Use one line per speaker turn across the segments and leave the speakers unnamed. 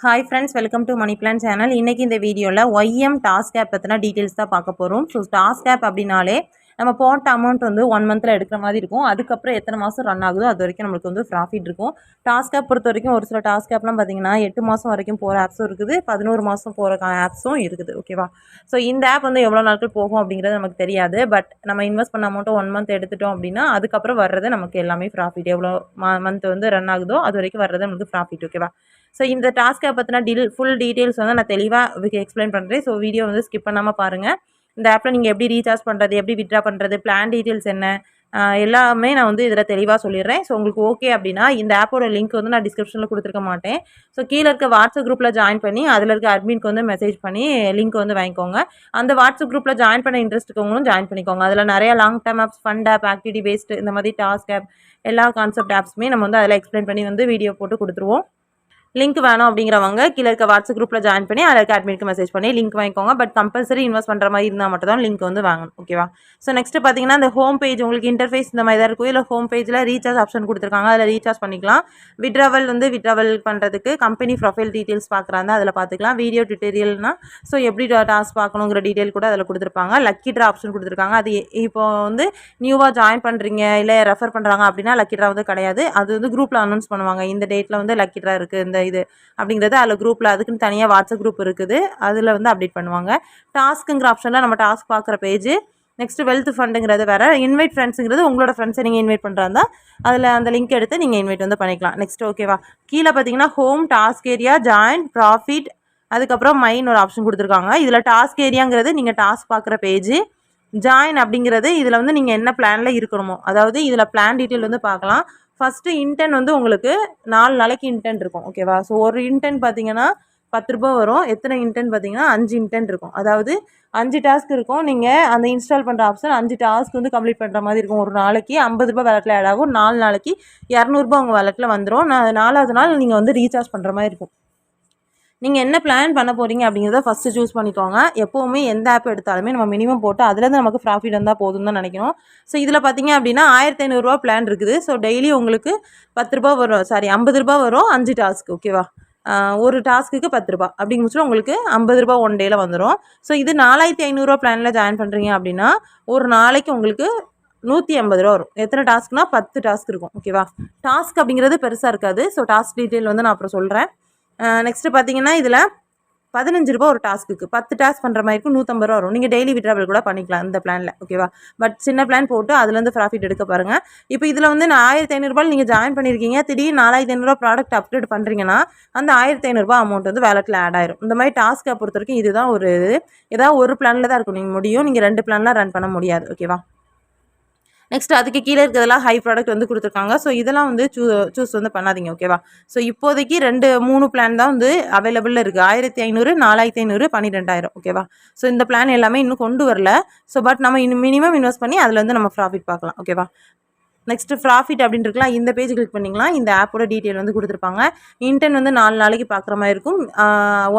Hi friends, welcome to Money Plan channel. இன்னைக்கு இந்த வீடியோல YM Task App பத்தின டீடைல்ஸ் தான் பார்க்க போறோம். ஸோ Task App அப்படினாலே நம்ம போட்ட அமௌண்ட் வந்து 1 மந்த்ல எடுக்கிற மாதிரி இருக்கும். அதுக்கப்புறம் எத்தனை மாதம் ரன் ஆகுதோ அது வரைக்கும் நம்மளுக்கு வந்து ப்ராஃபிட் இருக்கும். டாஸ்க் ஆப் பொறுத்த வரைக்கும் ஒரு சில டாஸ்க் ஆப்லாம் பார்த்தீங்கன்னா 8 மாதம் வரைக்கும் போகிற ஆப்ஸும் இருக்குது, 11 மாதம் போகிற ஆப்ஸும் இருக்குது. ஓகேவா? ஸோ இந்த ஆப் வந்து எவ்வளோ நாட்கள் போகும் அப்படிங்கிறது நமக்கு தெரியாது. பட் நம்ம இன்வெஸ்ட் பண்ண அமௌண்ட்டை 1 மந்த் எடுத்துட்டோம் அப்படின்னா அதுக்கப்புறம் வர்றது நமக்கு எல்லாமே ப்ராஃபிட். எவ்வளோ மந்த் வந்து ரன் ஆகுதோ அது வரைக்கும் வர்றது நமக்கு ப்ராஃபிட். ஓகேவா? ஸோ இந்த டாஸ்க் ஆப் பற்றின ஃபுல் டீட்டெயில்ஸ் வந்து நான் தெளிவாக எக்ஸ்பிளைன் பண்ணுறேன். ஸோ வீடியோ வந்து ஸ்கிப் பண்ணாமல் பாருங்கள். இந்த ஆப்பில் நீங்கள் எப்படி ரீசார்ஜ் பண்ணுறது, எப்படி வித்ட்ரா பண்ணுறது, பிளான் டீட்டெயில்ஸ் என்ன, எல்லாமே நான் வந்து இதில் தெளிவாக சொல்லிடுறேன். ஸோ உங்களுக்கு ஓகே அப்படின்னா இந்த ஆப்போட லிங்க் வந்து நான் டிஸ்கிரிப்ஷனில் கொடுத்துருக்க மாட்டேன். ஸோ கீழே இருக்க வாட்ஸ்அப் குரூப்பில் ஜாயின் பண்ணி அதில் இருக்க அட்மின்க்கு வந்து மெசேஜ் பண்ணி லிங்க் வந்து வாங்கிக்கோங்க. அந்த வாட்ஸ்அப் குரூப்பில் ஜாயின் பண்ண இன்ட்ரெஸ்ட் இருக்கவங்களும் ஜாயின் பண்ணிக்கோங்க. அதில் நிறையா long term apps, fund app, activity based இந்த மாதிரி டாஸ்க் ஆப் எல்லா கான்செப்ட் ஆப்ஸுமே நம்ம வந்து அதில் எக்ஸ்பிளைன் பண்ணி வந்து வீடியோ போட்டு கொடுத்துருவோம். லிங்க் வேணும் அப்படிங்கிறவங்க கீழே இருக்க வாட்ஸ்அப் குரூப்பில் ஜாயின் பண்ணி அதில் இருக்க அட்மினுக்கு மெசேஜ் பண்ணி லிங்க் வாங்கிக்கோங்க. பட் கம்பல்சரி இன்வெஸ்ட் பண்ணுற மாதிரி இருந்தால் மட்டும் தான் லிங்க் வந்து வாங்கணும். ஓகேவா? ஸோ நெக்ஸ்ட்டு பார்த்தீங்கன்னா இந்த ஹோம் பேஜ் உங்களுக்கு இன்டர்ஃபேஸ் இந்த மாதிரி தான் இருக்கும். இல்லை ஹோம் பேஜில் ரீசார்ஜ் ஆப்ஷன் கொடுத்துருக்காங்க, அதில் ரீசார்ஜ் பண்ணிக்கலாம். விட்ராவல் பண்ணுறதுக்கு கம்பெனி ப்ரொஃபைல் டீட்டெயில்ஸ் பார்க்குறாங்க, அதில் பார்த்துக்கலாம். வீடியோ டியூட்டோரியல்னா ஸோ எப்படி டாஸ்க் பார்க்கணுங்கிற டீட்டெயில் கூட அதில் கொடுத்துருப்பாங்க. லக்கி ட்ரா ஆப்ஷன் கொடுத்துருக்காங்க. அது இப்போ வந்து நியூவாக ஜாயின் பண்ணுறீங்க இல்லை ரெஃபர் பண்ணுறாங்க அப்படின்னா லக்கி ட்ரா வந்து கிடையாது. அது வந்து குரூப்பில் அனௌன்ஸ் பண்ணுவாங்க. இந்த டேட்டில் வந்து லக்கி ட்ரா இருக்குது இந்த இது அப்படிங்கிறது அதில் குரூப்பில் அதுக்குன்னு தனியாக வாட்ஸ்அப் குரூப் இருக்குது, அதில் வந்து அப்டேட் பண்ணுவாங்க. டாஸ்க்குங்கிற ஆப்ஷனில் நம்ம டாஸ்க் பார்க்குற பேஜ். நெக்ஸ்ட்டு வெல்த் ஃபண்டுங்கிறது வேறு. இன்வைட் ஃப்ரெண்ட்ஸுங்கிறது உங்களோட ஃப்ரெண்ட்ஸை நீங்கள் இன்வைட் பண்ணுறாங்க, அதில் அந்த லிங்க் எடுத்து நீங்கள் இன்வைட் வந்து பண்ணிக்கலாம். நெக்ஸ்ட் ஓகேவா? கீழே பார்த்தீங்கன்னா home, task area, join, profit, அதுக்கப்புறம் மைன் ஒரு ஆப்ஷன் கொடுத்துருக்காங்க. இதில் டாஸ்க் ஏரியாங்கிறது நீங்கள் டாஸ்க் பார்க்குற பேஜ். ஜாயின் அப்படிங்கிறது இதில் வந்து நீங்கள் என்ன பிளானில் இருக்கணுமோ, அதாவது இதில் பிளான் டீட்டெயில் வந்து பார்க்கலாம். ஃபஸ்ட்டு இன்டென்ட் வந்து உங்களுக்கு 4 நாளைக்கு இன்டென்ட் இருக்கும். ஓகேவா? ஸோ ஒரு இன்டென்ட் பார்த்தீங்கன்னா 10 ரூபா வரும். எத்தனை இன்டென்ட் பார்த்தீங்கன்னா 5 இன்டென்ட் இருக்கும். அதாவது 5 டாஸ்க் இருக்கும். நீங்கள் அந்த இன்ஸ்டால் பண்ணுற ஆப்ஷன் 5 டாஸ்க் வந்து கம்ப்ளீட் பண்ணுற மாதிரி இருக்கும். ஒரு நாளைக்கு 50 ரூபா வேலெட்டில் ஆட் ஆகும். 4 நாளைக்கு 200 ரூபா உங்கள் வேலெட்டில் வந்துடும். 4வது நாள் நீங்கள் வந்து ரீசார்ஜ் பண்ணுற மாதிரி இருக்கும். நீங்கள் என்ன பிளான் பண்ண போகிறீங்க அப்படிங்கிறத ஃபஸ்ட்டு சூஸ் பண்ணிக்கோங்க. எப்போவுமே எந்த ஆப் எடுத்தாலுமே நம்ம மினிமம் போட்டு அதுலேருந்து நமக்கு ப்ராஃபிட் வந்தால் போதும் தான் நினைக்கணும். ஸோ இதில் பார்த்தீங்க அப்படின்னா 1500 ரூபா பிளான் இருக்குது. ஸோ டெய்லி உங்களுக்கு 10 ரூபா வரும், 50 ரூபா வரும் 5 டாஸ்க். ஓகேவா? ஒரு டாஸ்க்குக்கு 10 ரூபா அப்படிங்க முடிச்சுட்டு உங்களுக்கு 50 ரூபா ஒன் டேயில் வந்துடும். ஸோ இது 4500 ரூபா பிளானில் ஜாயின் பண்ணுறீங்க அப்படின்னா ஒரு நாளைக்கு உங்களுக்கு 180 ரூபா வரும். எத்தனை டாஸ்க்னா 10 டாஸ்க் இருக்கும். ஓகேவா? டாஸ்க் அப்படிங்கிறது பெருசாக இருக்காது. ஸோ டாஸ்க் டீட்டெயில் வந்து நான் அப்புறம் சொல்கிறேன். நெக்ஸ்ட்டு பார்த்தீங்கன்னா இதில் 15 ரூபா ஒரு டாஸ்க்கு, 10 டாஸ்க் பண்ணுற மாதிரி இருக்கும். 150 ரூபா வரும். நீங்கள் டெய்லி விட்ராவல் கூட பண்ணிக்கலாம் இந்த பிளானில். ஓகேவா? பட் சின்ன பிளான் போட்டு அதுலேருந்து ப்ராஃபிட் எடுக்க பாருங்கள். இப்போ இதில் வந்து 1500 ரூபாயில் நீங்கள் ஜாயின் பண்ணியிருக்கீங்க, திடீர்னு 4500 ரூபா ப்ராடக்ட் அப்டேட் பண்ணுறீங்கன்னா அந்த 1500 ரூபா அமௌண்ட் வந்து வேலெட்டில் ஆட் ஆயிரும். இந்த மாதிரி டாஸ்க்கை பொறுத்த வரைக்கும் இதுதான் ஒரு ஏதாவது ஒரு பிளானில் தான் இருக்கும் நீங்கள் முடியும். நீங்கள் 2 பிளான்லாம் ரன் பண்ண முடியாது. ஓகேவா? நெக்ஸ்ட் அதுக்கு கீழே இருக்கிறதெல்லாம் ஹை ப்ராடக்ட் வந்து கொடுத்துருக்காங்க. ஸோ இதெல்லாம் வந்து சூஸ் வந்து பண்ணாதீங்க. ஓகேவா? ஸோ இப்போதைக்கு 3 பிளான் தான் வந்து அவைலபிளில் இருக்குது. 1500, 4500, 12000. ஓகேவா? ஸோ இந்த பிளான் எல்லாமே இன்னும் கொண்டு வரல. ஸோ பட் நம்ம இன்னும் மினிமம் இன்வெஸ்ட் பண்ணி அதில் வந்து நம்ம ப்ராஃபிட் பார்க்கலாம். ஓகேவா? நெக்ஸ்ட்டு ப்ராஃபிட் அப்படின்னு இருக்கலாம். இந்த பேஜ் கிளிக் பண்ணிக்கலாம். இந்த ஆப்போட டீட்டெயில் வந்து கொடுத்துருப்பாங்க. இன்டென்ட் வந்து 4 நாளைக்கு பார்க்குற மாதிரி இருக்கும்.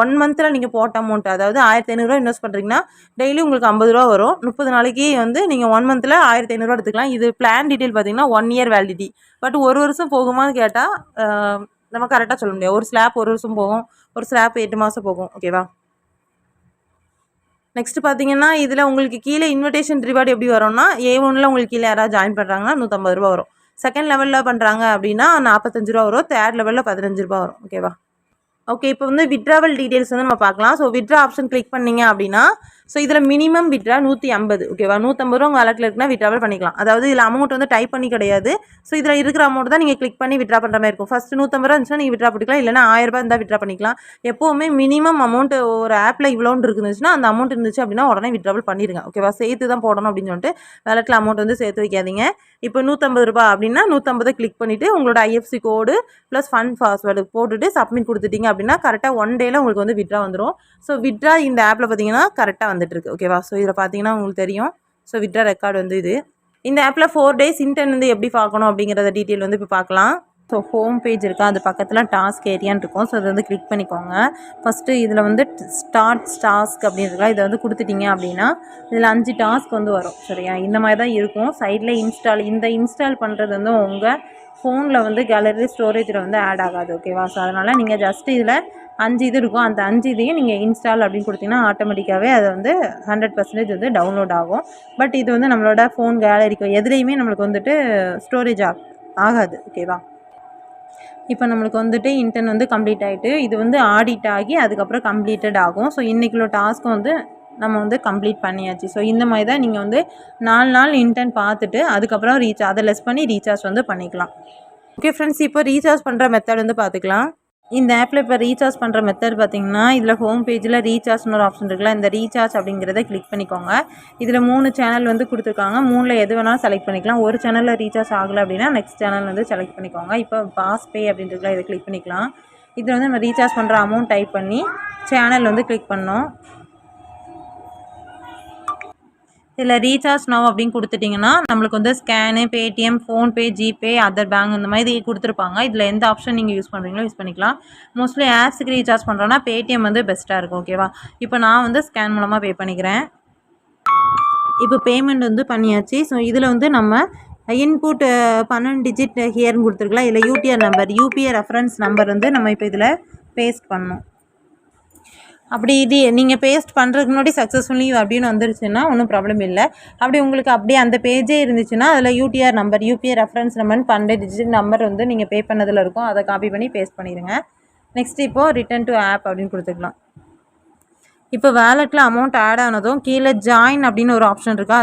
1 மந்தில் நீங்கள் போட்ட அமௌண்ட், அதாவது 1500 ரூபா இன்வெஸ்ட் பண்ணுறீங்கன்னா டெய்லி உங்களுக்கு 50 ரூபா வரும். 30 நாளைக்கு வந்து நீங்கள் 1 மந்தில் 1500 ரூபா எடுத்துக்கலாம். இது பிளான் டீட்டெயில் பார்த்தீங்கன்னா 1 இயர் வேலிடிட்டி. பட் ஒரு வருஷம் போகுமான்னு கேட்டால் நம்ம கரெக்டாக சொல்ல முடியாது. ஒரு ஸ்லாப் 1 வருஷம் போகும், ஒரு ஸ்லாப் 8 மாதம் போகும். ஓகேவா? நெக்ஸ்ட்டு பார்த்தீங்கன்னா இதில் உங்களுக்கு கீழே இன்விடேஷன் ரிவார்டு எப்படி வரும்னா A1ல் உங்களுக்கு கீழே யாராவது ஜாயின் பண்ணுறாங்கன்னா 150 ரூபா வரும். செகண்ட் லெவலில் பண்ணுறாங்க அப்படின்னா 45 ரூபா வரும். தேர்ட் லெவலில் 15 ரூபா வரும். ஓகேவா? ஓகே, இப்போ வந்து விட்ராவல் டீட்டெயில்ஸ் வந்து நம்ம பார்க்கலாம். ஸோ விட்ரா ஆப்ஷன் கிளிக் பண்ணிங்க அப்படின்னா ஸோ இதில் மினிமம் விட்ரா 150. ஓகேவா? 150 ரூபா உங்கள் வேலெட்டில் இருக்குன்னா விட்ராவல் பண்ணிக்கலாம். அதாவது இதில் அமௌண்ட் வந்து டைப் பண்ணி கிடையாது. ஸோ இதில் இருக்கிற அமௌண்ட் தான் நீங்கள் கிளிக் பண்ணி விட்ரா பண்ணுற மாதிரி இருக்கும். ஃபஸ்ட்டு 150 ரூபா இருந்துச்சுன்னா நீங்கள் விட்ரா பண்ணிக்கலாம், இல்லைனா 1000 ரூபா இருந்தால் விட்ரா பண்ணிக்கலாம். எப்போவுமே மினிமம் அமௌண்ட் ஒரு ஆப்பில் இவ்வளோன்னு இருந்துச்சுன்னா அந்த அமௌண்ட் இருந்துச்சு அப்படின்னா உடனே விட்ராவல் பண்ணிடுங்க. ஓகேவா? சேர்த்து தான் போடணும் அப்படின்னு சொல்லிட்டு வேலெட்டில் அமௌண்ட் வந்து சேர்த்து வைக்காதீங்க. இப்போ 150 ரூபா அப்படின்னா 150 கிளிக் பண்ணிவிட்டு உங்களோட IFSC கோடு ப்ளஸ் ஃபண்ட் பாஸ்வேர்டு போட்டுட்டு சப்மிட் கொடுத்துட்டீங்க அப்படின்னா கரெக்டாக 1 டேயில் உங்களுக்கு வந்து விட்ரா வந்துடும். ஸோ விட்ரா இந்த ஆப்பில் பார்த்தீங்கன்னா கரெக்டாக வந்துட்டுருக்கு. ஓகேவா? ஸோ இதில் பார்த்தீங்கன்னா உங்களுக்கு தெரியும். ஸோ விட்ரா ரெக்கார்டு வந்து இது. இந்த ஆப்பில் 4 டேஸ் இன்டென்ட் வந்து எப்படி பார்க்கணும் அப்படிங்கிறத டீட்டெயில் வந்து இப்போ பார்க்கலாம். ஸோ ஹோம் பேஜ் இருக்கா, அது பக்கத்தில் டாஸ்க் ஏரியான்னு இருக்கும். ஸோ அதை வந்து கிளிக் பண்ணிக்கோங்க. ஃபஸ்ட்டு இதில் வந்து ஸ்டார்ட் டாஸ்க் அப்படின்னு இருக்கா, இதை வந்து கொடுத்துட்டிங்க அப்படின்னா இதில் 5 டாஸ்க் வந்து வரும். சரியா? இந்த மாதிரி தான் இருக்கும். சைடில் இன்ஸ்டால் பண்ணுறது வந்து உங்கள் ஃபோனில் வந்து கேலரி ஸ்டோரேஜில் வந்து ஆட் ஆகாது. ஓகேவா? ஸோ அதனால் நீங்கள் ஜஸ்ட்டு இதில் 5 இது இருக்கும். அந்த 5 இதையும் நீங்கள் இன்ஸ்டால் அப்படின்னு கொடுத்தீங்கன்னா ஆட்டோமேட்டிக்காகவே அது வந்து 100% வந்து டவுன்லோட் ஆகும். பட் இது வந்து நம்மளோட ஃபோன் கேலரிக்கு எதுலேயுமே நம்மளுக்கு வந்துட்டு ஸ்டோரேஜ் ஆகாது. ஓகேவா? இப்போ நம்மளுக்கு வந்துட்டு இன்டர்ன் வந்து கம்ப்ளீட் ஆகிட்டு இது வந்து ஆடிட் ஆகி அதுக்கப்புறம் கம்ப்ளீட்டட் ஆகும். ஸோ இன்றைக்குள்ள டாஸ்க்கும் வந்து நம்ம வந்து கம்ப்ளீட் பண்ணியாச்சு. ஸோ இந்த மாதிரி தான் நீங்கள் வந்து 4 நாள் இன்டர்ன் பார்த்துட்டு அதுக்கப்புறம் அதை லெஸ் பண்ணி ரீசார்ஜ் வந்து பண்ணிக்கலாம். ஓகே ஃப்ரெண்ட்ஸ், இப்போ ரீசார்ஜ் பண்ணுற மெத்தட் வந்து பார்த்துக்கலாம். இந்த ஆப்பில் இப்போ ரீசார்ஜ் பண்ணுற மெத்தட் பார்த்திங்கன்னா இதில் ஹோம் பேஜில் ரீசார்ஜ்னு ஒரு ஆப்ஷன் இருக்குல்ல, இந்த ரீசார்ஜ் அப்படிங்கிறத கிளிக் பண்ணிக்கோங்க. இதில் 3 சேனல் வந்து கொடுத்துருக்காங்க. 3ல் எது வேணாலும் செலக்ட் பண்ணிக்கலாம். ஒரு சேனலில் ரீசார்ஜ் ஆகலை அப்படின்னா நெக்ஸ்ட் சேனல் வந்து செலக்ட் பண்ணிக்கோங்க. இப்போ பாஸ் பே அப்படின்றதுல இதை கிளிக் பண்ணிக்கலாம். இதில் வந்து நம்ம ரீசார்ஜ் பண்ணுற அமௌண்ட் டைப் பண்ணி சேனல் வந்து கிளிக் பண்ணோம். இதில் ரீசார்ஜ் நவ் அப்படின்னு கொடுத்துட்டிங்கன்னா நம்மளுக்கு வந்து scan, Paytm, PhonePe, GPay, other bank இந்த மாதிரி கொடுத்துருப்பாங்க. இதில் எந்த ஆப்ஷன் நீங்கள் யூஸ் பண்ணுறீங்களோ யூஸ் பண்ணிக்கலாம். மோஸ்ட்லி ஆப்ஸுக்கு ரீசார்ஜ் பண்ணுறோன்னா பேடிஎம் வந்து பெஸ்ட்டாக இருக்கும். ஓகேவா? இப்போ நான் வந்து ஸ்கேன் மூலமாக பே பண்ணிக்கிறேன். இப்போ பேமெண்ட் வந்து பண்ணியாச்சு. ஸோ இதில் வந்து நம்ம இன்புட் 12 டிஜிட் ஹியர்னு கொடுத்துருக்கலாம். இதில் UTR number, UPI reference number வந்து நம்ம இப்போ இதில் பேஸ்ட் பண்ணணும். அப்படி இது நீங்கள் பேஸ்ட் பண்ணுறதுக்கு முன்னாடி சக்ஸஸ்ஃபுல்லி அப்படின்னு வந்துருச்சுன்னா ஒன்றும் ப்ராப்ளம் இல்லை. அப்படி உங்களுக்கு அப்படியே அந்த பேஜே இருந்துச்சுன்னா அதில் யூடிஆர் நம்பர், யூபிஐ ரெஃபரன்ஸ் நம்பர்னு 12 டிஜிட் நம்பர் வந்து நீங்கள் பே பண்ணதில் இருக்கும். அதை காப்பி பண்ணி பேஸ்ட் பண்ணிடுங்க. நெக்ஸ்ட் இப்போது ரிட்டர்ன் டு ஆப் அப்படின்னு கொடுத்துக்கலாம். இப்போ வேலெட்டில் அமௌண்ட் ஆட் ஆனதும் கீழே ஜாயின் அப்படின்னு ஒரு ஆப்ஷன் இருக்கா,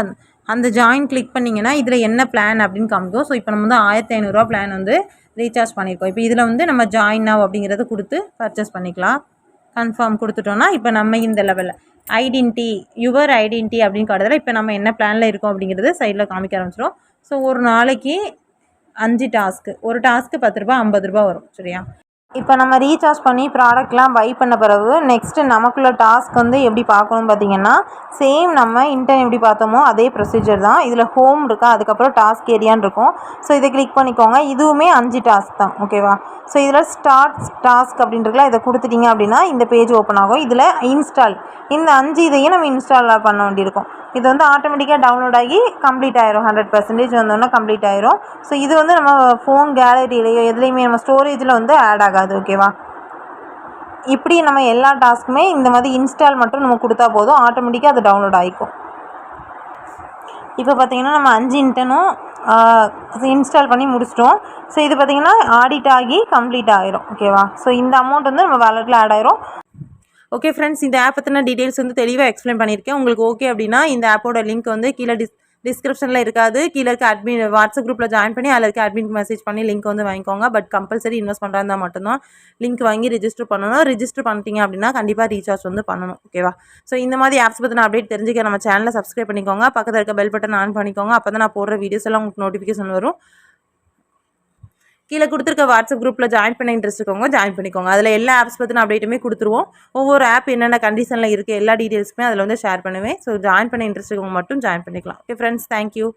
அந்த ஜாயின் கிளிக் பண்ணிங்கன்னா இதில் என்ன பிளான் அப்படின்னு காமிக்கும். ஸோ இப்போ நம்ம வந்து 1500 பிளான் வந்து ரீசார்ஜ் பண்ணியிருக்கோம். இப்போ இதில் வந்து நம்ம ஜாயின் நவ் அப்படிங்கிறத கொடுத்து பர்ச்சேஸ் பண்ணிக்கலாம். கன்ஃபார்ம் கொடுத்துட்டோன்னா இப்போ நம்ம இந்த லெவலில் யுவர் ஐடென்டிட்டி அப்படின்னு காட்டுறதுல இப்போ நம்ம என்ன பிளானில் இருக்கோம் அப்படிங்கிறது சைடில் காமிக்க ஆரம்பிச்சிடும். ஸோ ஒரு நாளைக்கு 5 டாஸ்க்கு, ஒரு டாஸ்க்கு 10 ரூபா 50 ரூபா வரும். சரியா? இப்போ நம்ம ரீசார்ஜ் பண்ணி ப்ராடக்ட்லாம் பை பண்ண பிறகு நெக்ஸ்ட்டு நமக்குள்ள டாஸ்க் வந்து எப்படி பார்க்கணும் பார்த்திங்கன்னா சேம் நம்ம இன்டர்ன் எப்படி பார்த்தோமோ அதே ப்ரொசீஜர் தான். இதில் ஹோம் இருக்கா, அதுக்கப்புறம் டாஸ்க் ஏரியான்னு இருக்கும். ஸோ இதை கிளிக் பண்ணிக்கோங்க. இதுவுமே 5 டாஸ்க் தான். ஓகேவா? ஸோ இதில் ஸ்டார்ட் டாஸ்க் அப்படின்றதுலாம் இதை கொடுத்துட்டிங்க அப்படின்னா இந்த பேஜ் ஓப்பன் ஆகும். இதில் இன்ஸ்டால், இந்த 5 இதையும் நம்ம இன்ஸ்டால் பண்ண வேண்டியிருக்கும். இது வந்து ஆட்டோமேட்டிக்காக டவுன்லோட் ஆகி கம்ப்ளீட் ஆயிரும். 100% வந்தோன்னா கம்ப்ளீட் ஆயிரும். ஸோ இது வந்து நம்ம ஃபோன் கேலரியிலையோ எதுலேயுமே நம்ம ஸ்டோரேஜில் வந்து ஆட் ஆகாது. ஓகேவா? இப்படி நம்ம எல்லா டாஸ்க்குமே இந்த மாதிரி இன்ஸ்டால் மட்டும் நம்ம கொடுத்தா போதும், ஆட்டோமேட்டிக்காக அது டவுன்லோட் ஆகிக்கும். இப்போ பார்த்திங்கன்னா நம்ம 5 இன்டர்னும் இன்ஸ்டால் பண்ணி முடிச்சிட்டோம். ஸோ இது பார்த்திங்கன்னா ஆடிட் ஆகி கம்ப்ளீட் ஆகிரும். ஓகேவா? ஸோ இந்த அமௌண்ட் வந்து நம்ம வேலெட்டில் ஆட் ஆயிரும். ஓகே ஃப்ரெண்ட்ஸ், இந்த ஆப் பற்றின டீட்டெயில்ஸ் வந்து தெளிவாக எக்ஸ்பிளைன் பண்ணியிருக்கேன். உங்களுக்கு ஓகே அப்படின்னா இந்த ஆப்போட லிங்க் வந்து கீழே டிஸ்கிரிப்ஷனில் இருக்காது. கீழே இருக்க அட்மின் வாட்ஸ்அப் குரூப்பில் ஜாயின் பண்ணி அதில் இருக்க அட்மினுக்கு மெசேஜ் பண்ணி லிங்க் வந்து வாங்கிக்கோங்க. பட் கம்பல்சரி இன்வெஸ்ட் பண்ணுறதா மட்டும்தான் லிங்க் வாங்கி ரிஜிஸ்டர் பண்ணணும். ரிஜிஸ்டர் பண்ணிட்டீங்க அப்படின்னா கண்டிப்பாக ரீசார்ஜ் வந்து பண்ணணும். ஓகேவா? ஸோ இந்த மாதிரி ஆப்ஸ் பற்றின அப்டேட் தெரிஞ்சுக்க நம்ம சேனலை சப்ஸ்கிரைப் பண்ணிக்கோங்க. பக்கத்தில் இருக்க பெல் பட்டன் ஆன் பண்ணிக்கோங்க. அப்போ தான் நான் போடுற வீடியோஸ் எல்லாம் உங்களுக்கு நோட்டிஃபிகேஷன் வரும். கீழே கொடுத்துருக்க வாட்ஸ்அப் குரூப்பில் ஜாயின் பண்ண இன்ட்ரெஸ்ட் இருக்கவங்க ஜாயின் பண்ணிக்கோங்க. அதில் எல்லா ஆப்ஸ் பற்றின அப்டேட்டுமே கொடுத்துருவோம். ஒவ்வொரு ஆப் என்னென்ன கண்டிஷனில் இருக்குது எல்லா டீட்டெயில்ஸுமே அதில் வந்து ஷேர் பண்ணுவேன். ஸோ ஜாயின் பண்ண இன்ட்ரெஸ்ட் இருக்கவங்க மட்டும் ஜாயின் பண்ணிக்கலாம். Okay friends, thank you.